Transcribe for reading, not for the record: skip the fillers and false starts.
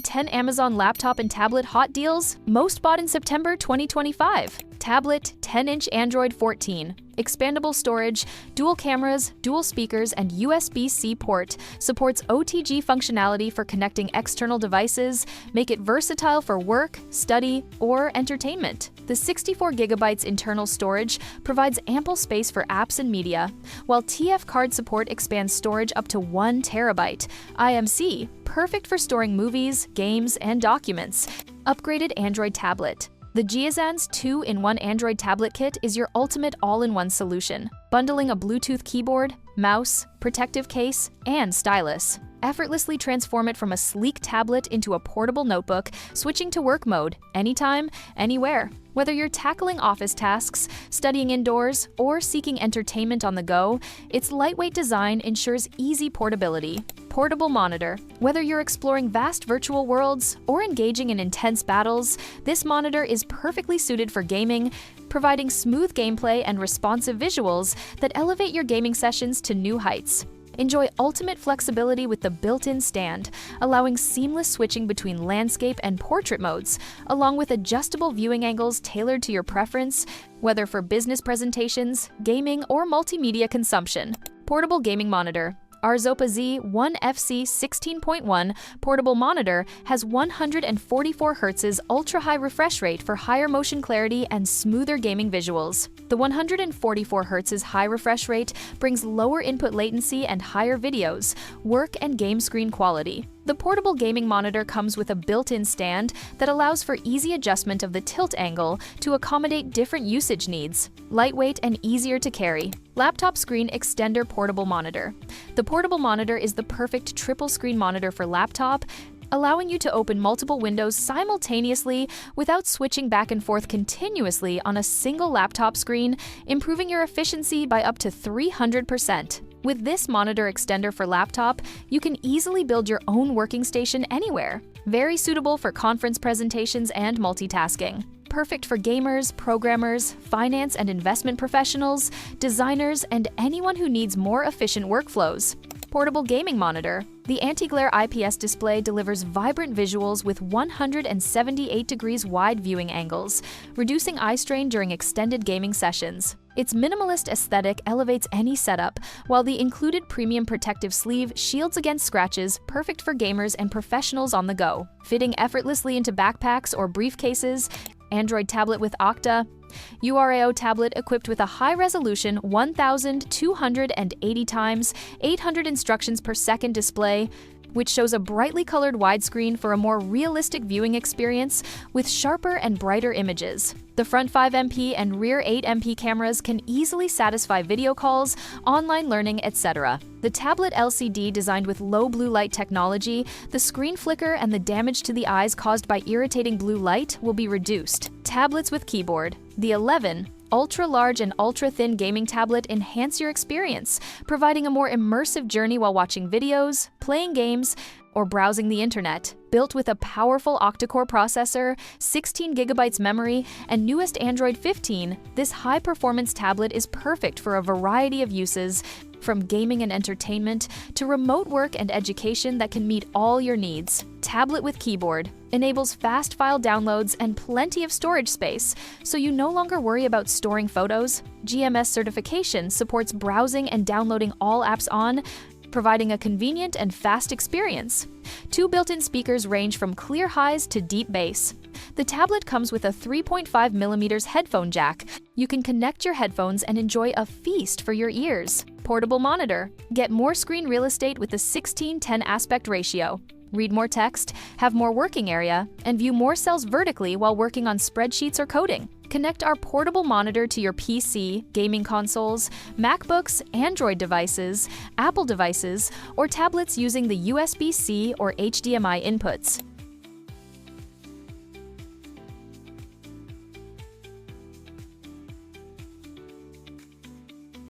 10 Amazon laptop and tablet hot deals, most bought in September 2025. Tablet, 10-inch Android 14. Expandable storage, dual cameras, dual speakers, and USB-C port. Supports OTG functionality for connecting external devices. Make it versatile for work, study, or entertainment. The 64 gigabytes internal storage provides ample space for apps and media, while TF card support expands storage up to 1 terabyte. IMC, perfect for storing movies, games, and documents. Upgraded Android tablet. The Jeazans 2-in-1 Android tablet kit is your ultimate all-in-one solution, bundling a Bluetooth keyboard, mouse, protective case, and stylus. Effortlessly transform it from a sleek tablet into a portable notebook, switching to work mode anytime, anywhere. Whether you're tackling office tasks, studying indoors, or seeking entertainment on the go, its lightweight design ensures easy portability. Portable monitor. Whether you're exploring vast virtual worlds or engaging in intense battles, this monitor is perfectly suited for gaming, providing smooth gameplay and responsive visuals that elevate your gaming sessions to new heights. Enjoy ultimate flexibility with the built-in stand, allowing seamless switching between landscape and portrait modes, along with adjustable viewing angles tailored to your preference, whether for business presentations, gaming, or multimedia consumption. Portable gaming monitor. ARZOPA Z1FC 16.1 portable monitor has 144 Hz ultra-high refresh rate for higher motion clarity and smoother gaming visuals. The 144 Hz high refresh rate brings lower input latency and higher videos, work, and game screen quality. The portable gaming monitor comes with a built-in stand that allows for easy adjustment of the tilt angle to accommodate different usage needs. Lightweight and easier to carry. Laptop screen extender portable monitor. The portable monitor is the perfect triple-screen monitor for laptop, allowing you to open multiple windows simultaneously without switching back and forth continuously on a single laptop screen, improving your efficiency by up to 300%. With this monitor extender for laptop, you can easily build your own working station anywhere. Very suitable for conference presentations and multitasking. Perfect for gamers, programmers, finance and investment professionals, designers, and anyone who needs more efficient workflows. Portable gaming monitor. The anti-glare IPS display delivers vibrant visuals with 178 degrees wide viewing angles, reducing eye strain during extended gaming sessions. Its minimalist aesthetic elevates any setup, while the included premium protective sleeve shields against scratches, perfect for gamers and professionals on the go. Fitting effortlessly into backpacks or briefcases. Android tablet with Okta. URAO tablet equipped with a high-resolution 1280 x 800 instructions per second display, which shows a brightly colored widescreen for a more realistic viewing experience with sharper and brighter images. The front 5MP and rear 8MP cameras can easily satisfy video calls, online learning, etc. The tablet LCD designed with low blue light technology, the screen flicker and the damage to the eyes caused by irritating blue light will be reduced. Tablets with keyboard. The 11 ultra-large and ultra-thin gaming tablet enhance your experience, providing a more immersive journey while watching videos, playing games, or browsing the internet. Built with a powerful octa-core processor, 16 gigabytes memory, and newest Android 15, this high-performance tablet is perfect for a variety of uses, from gaming and entertainment to remote work and education that can meet all your needs. Tablet with keyboard enables fast file downloads and plenty of storage space, so you no longer worry about storing photos. GMS certification supports browsing and downloading all apps on, providing a convenient and fast experience. 2 built-in speakers range from clear highs to deep bass. The tablet comes with a 3.5mm headphone jack. You can connect your headphones and enjoy a feast for your ears. Portable monitor. Get more screen real estate with the 16:10 aspect ratio. Read more text, have more working area, and view more cells vertically while working on spreadsheets or coding. Connect our portable monitor to your PC, gaming consoles, MacBooks, Android devices, Apple devices, or tablets using the USB-C or HDMI inputs.